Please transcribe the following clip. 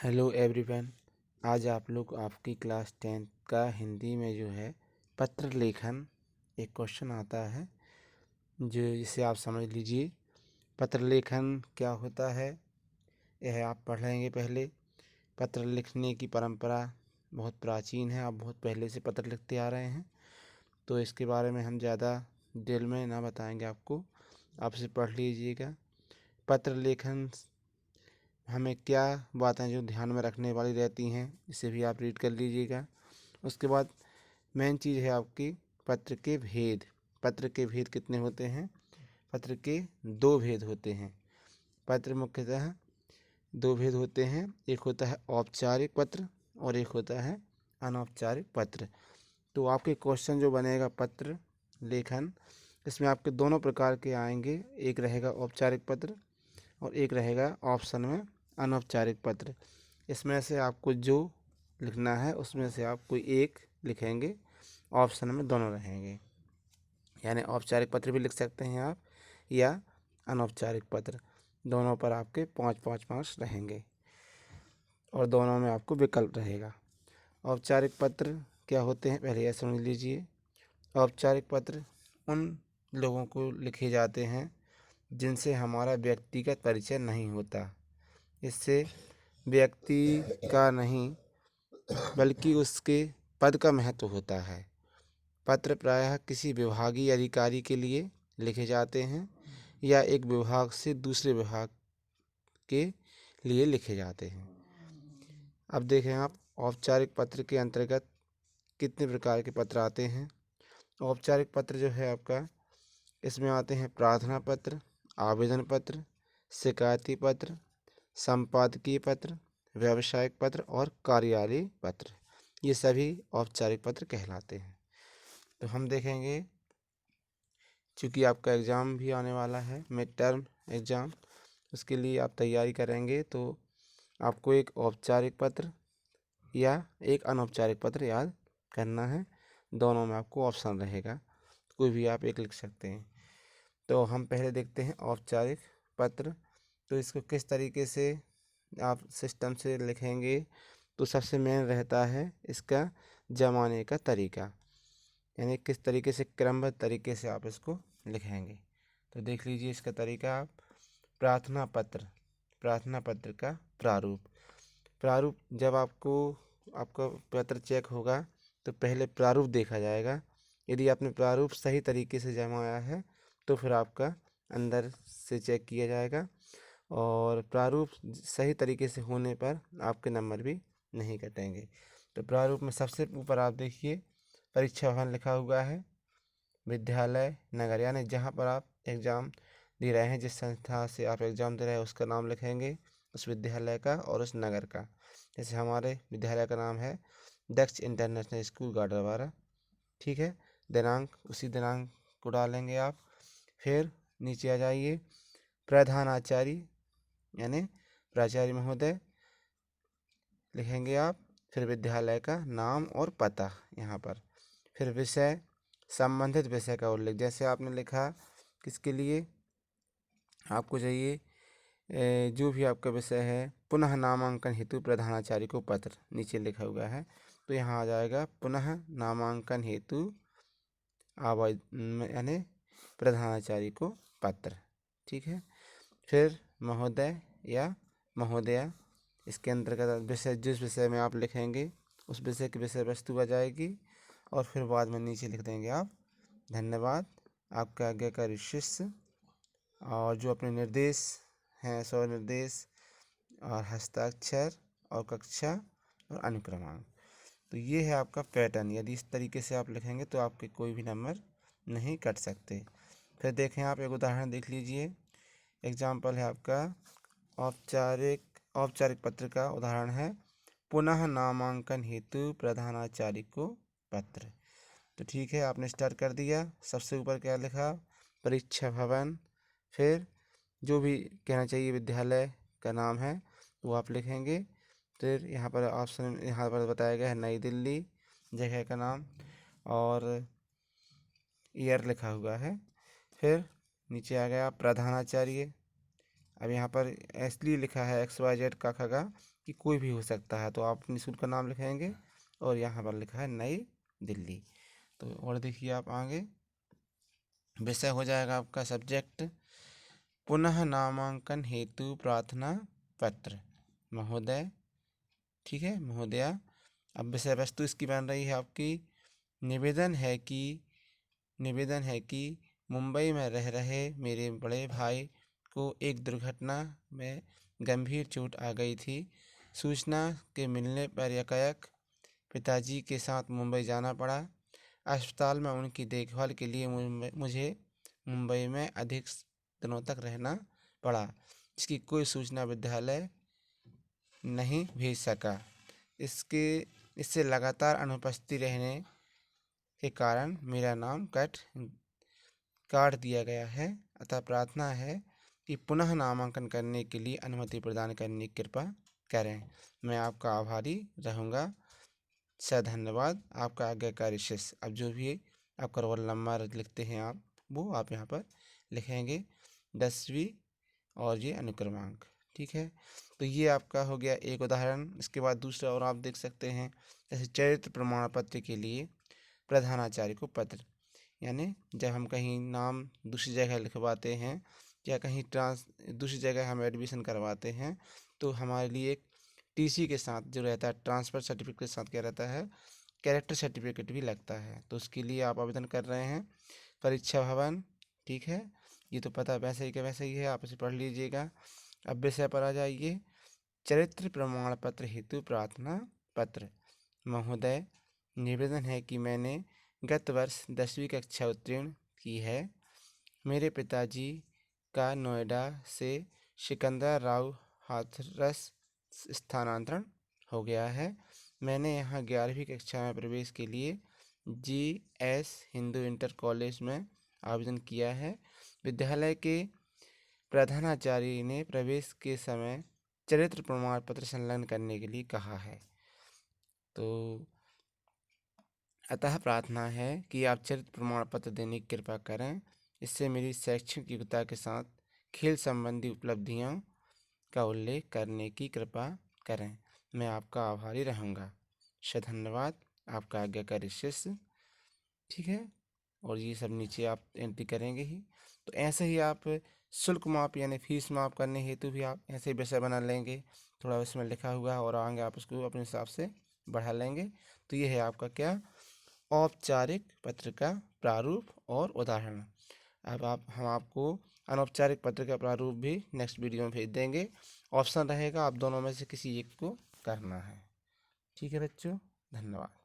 Hello everyone. आज आप लोग आपकी क्लास 10th का हिंदी में जो है पत्र लेखन एक क्वेश्चन आता है जो इसे आप समझ लीजिए। पत्र लेखन क्या होता है यह आप पढ़ेंगे। पहले पत्र लिखने की परंपरा बहुत प्राचीन है, आप बहुत पहले से पत्र लिखते आ रहे हैं, तो इसके बारे में हम ज़्यादा डिटेल में ना बताएंगे आपको, आप इसे पढ़ लीजिएगा। पत्र लेखन हमें क्या बातें जो ध्यान में रखने वाली रहती हैं इसे भी आप रीड कर लीजिएगा। उसके बाद मेन चीज़ है आपकी पत्र के भेद। पत्र के भेद कितने होते हैं? पत्र के दो भेद होते हैं। पत्र मुख्यतः दो भेद होते हैं, एक होता है औपचारिक पत्र और एक होता है अनौपचारिक पत्र। तो आपके क्वेश्चन जो बनेगा पत्र लेखन, इसमें आपके दोनों प्रकार के आएंगे, एक रहेगा औपचारिक पत्र और एक रहेगा ऑप्शन में अनौपचारिक पत्र। इसमें से आपको जो लिखना है उसमें से आप कोई एक लिखेंगे, ऑप्शन में दोनों रहेंगे। यानी औपचारिक पत्र भी लिख सकते हैं आप या अनौपचारिक पत्र, दोनों पर आपके 5-5 मार्क्स रहेंगे और दोनों में आपको विकल्प रहेगा। औपचारिक पत्र क्या होते हैं पहले यह समझ लीजिए। औपचारिक पत्र उन लोगों को लिखे जाते हैं जिनसे हमारा व्यक्तिगत परिचय नहीं होता। इससे व्यक्ति का नहीं बल्कि उसके पद का महत्व होता है। पत्र प्रायः किसी विभागीय अधिकारी के लिए लिखे जाते हैं या एक विभाग से दूसरे विभाग के लिए लिखे जाते हैं। अब देखें आप औपचारिक पत्र के अंतर्गत कितने प्रकार के पत्र आते हैं। औपचारिक पत्र जो है आपका, इसमें आते हैं प्रार्थना पत्र, आवेदन पत्र, शिकायती पत्र, संपादकीय पत्र, व्यावसायिक पत्र और कार्यालय पत्र। ये सभी औपचारिक पत्र कहलाते हैं। तो हम देखेंगे, चूँकि आपका एग्ज़ाम भी आने वाला है, मिड टर्म एग्ज़ाम, उसके लिए आप तैयारी करेंगे तो आपको एक औपचारिक पत्र या एक अनौपचारिक पत्र याद करना है। दोनों में आपको ऑप्शन रहेगा, कोई भी आप एक लिख सकते हैं। तो हम पहले देखते हैं औपचारिक पत्र। तो इसको किस तरीके से आप सिस्टम से लिखेंगे, तो सबसे मेन रहता है इसका जमाने का तरीका, यानी किस तरीके से क्रमबद्ध तरीके से आप इसको लिखेंगे। तो देख लीजिए इसका तरीका आप। प्रार्थना पत्र, प्रार्थना पत्र का प्रारूप। प्रारूप जब आपका पत्र चेक होगा तो पहले प्रारूप देखा जाएगा। यदि आपने प्रारूप सही तरीके से जमाया है तो फिर आपका अंदर से चेक किया जाएगा, और प्रारूप सही तरीके से होने पर आपके नंबर भी नहीं कटेंगे। तो प्रारूप में सबसे ऊपर आप देखिए परीक्षा भवन लिखा हुआ है, विद्यालय, नगर, यानी जहाँ पर आप एग्ज़ाम दे रहे हैं, जिस संस्था से आप एग्ज़ाम दे रहे हैं उसका नाम लिखेंगे, उस विद्यालय का और उस नगर का। जैसे हमारे विद्यालय का नाम है दक्ष इंटरनेशनल स्कूल गाडरवारा, ठीक है। दिनांक उसी दिनांक को डालेंगे आप। फिर नीचे आ जाइए, प्रधानाचार्य यानी प्राचार्य महोदय लिखेंगे आप। फिर विद्यालय का नाम और पता यहाँ पर। फिर विषय, संबंधित विषय का उल्लेख, जैसे आपने लिखा किसके लिए आपको चाहिए, जो भी आपका विषय है, पुनः नामांकन हेतु प्रधानाचार्य को पत्र, नीचे लिखा हुआ है तो यहाँ आ जाएगा पुनः नामांकन हेतु यानी प्रधानाचार्य को पत्र, ठीक है। फिर महोदय या महोदया, इसके अंतर्गत विषय, जिस विषय में आप लिखेंगे उस विषय की विषय वस्तु आ जाएगी, और फिर बाद में नीचे लिख देंगे आप धन्यवाद, आपका आज्ञाकारी शिष्य, और जो अपने निर्देश हैं स्व निर्देश और हस्ताक्षर और कक्षा और अनुक्रमांक। तो ये है आपका पैटर्न। यदि इस तरीके से आप लिखेंगे तो आपके कोई भी नंबर नहीं कट सकते। फिर देखें आप एक उदाहरण देख लीजिए। एग्जाम्पल है आपका औपचारिक पत्र का उदाहरण है, पुनः नामांकन हेतु प्रधानाचार्य को पत्र। तो ठीक है, आपने स्टार्ट कर दिया। सबसे ऊपर क्या लिखा, परीक्षा भवन, फिर जो भी कहना चाहिए विद्यालय का नाम है वो आप लिखेंगे। फिर यहाँ पर ऑप्शन, यहाँ पर बताया गया है नई दिल्ली जगह का नाम, और ईयर लिखा हुआ है। फिर नीचे आ गया प्रधानाचार्य। अब यहाँ पर इसलिए लिखा है XYZ का खगा, कि कोई भी हो सकता है, तो आप अपने स्कूल का नाम लिखेंगे और यहाँ पर लिखा है नई दिल्ली। तो और देखिए आप आगे, विषय हो जाएगा आपका सब्जेक्ट पुनः नामांकन हेतु प्रार्थना पत्र महोदय। ठीक है महोदया। अब विषय वस्तु इसकी बन रही है आपकी निवेदन है कि मुंबई में रह रहे मेरे बड़े भाई को एक दुर्घटना में गंभीर चोट आ गई थी। सूचना के मिलने पर एकाएक पिताजी के साथ मुंबई जाना पड़ा। अस्पताल में उनकी देखभाल के लिए मुझे मुंबई में अधिक दिनों तक रहना पड़ा, जिसकी कोई सूचना विद्यालय नहीं भेज सका। इससे लगातार अनुपस्थिति रहने के कारण मेरा नाम काट दिया गया है। अतः प्रार्थना है कि पुनः नामांकन करने के लिए अनुमति प्रदान करने की कृपा करें। मैं आपका आभारी रहूँगा। धन्यवाद। आपका आज्ञाकारी शिष्य। अब जो भी आपका रोल नंबर लिखते हैं आप, वो आप यहाँ पर लिखेंगे 10वीं और ये अनुक्रमांक। ठीक है, तो ये आपका हो गया एक उदाहरण। इसके बाद दूसरा और आप देख सकते हैं, जैसे चरित्र प्रमाण पत्र के लिए प्रधानाचार्य को पत्र, यानी जब हम कहीं नाम दूसरी जगह लिखवाते हैं या कहीं दूसरी जगह हम एडमिशन करवाते हैं, तो हमारे लिए एक टीसी के साथ जो रहता है, ट्रांसफ़र सर्टिफिकेट के साथ क्या रहता है, कैरेक्टर सर्टिफिकेट भी लगता है। तो उसके लिए आप आवेदन कर रहे हैं परीक्षा भवन। ठीक है, ये तो पता वैसे ही का वैसे ही है, आप इसे पढ़ लीजिएगा। अब विषय पर आ जाइए, चरित्र प्रमाण पत्र हेतु प्रार्थना पत्र महोदय, निवेदन है कि मैंने गत वर्ष 10वीं कक्षा उत्तीर्ण की है। मेरे पिताजी का नोएडा से सिकंदराव हाथरस स्थानांतरण हो गया है। मैंने यहाँ 11वीं कक्षा में प्रवेश के लिए GS हिंदू इंटर कॉलेज में आवेदन किया है। विद्यालय के प्रधानाचार्य ने प्रवेश के समय चरित्र प्रमाण पत्र संलग्न करने के लिए कहा है। तो अतः प्रार्थना है कि आप चरित्र प्रमाण पत्र देने की कृपा करें। इससे मेरी शैक्षणिक योग्यता के साथ खेल संबंधी उपलब्धियों का उल्लेख करने की कृपा करें। मैं आपका आभारी रहूँगा। धन्यवाद। आपका आज्ञाकारी शिष्य। ठीक है, और ये सब नीचे आप एंट्री करेंगे ही। तो ऐसे ही आप शुल्क माप यानी फीस माप करने हेतु भी आप ऐसे विषय बना लेंगे, थोड़ा उसमें लिखा हुआ और आगे आप उसको अपने हिसाब से बढ़ा लेंगे। तो ये है आपका क्या, औपचारिक पत्र का प्रारूप और उदाहरण। अब हम आपको अनौपचारिक पत्र का प्रारूप भी नेक्स्ट वीडियो में भेज देंगे। ऑप्शन रहेगा, आप दोनों में से किसी एक को करना है। ठीक है बच्चों, धन्यवाद।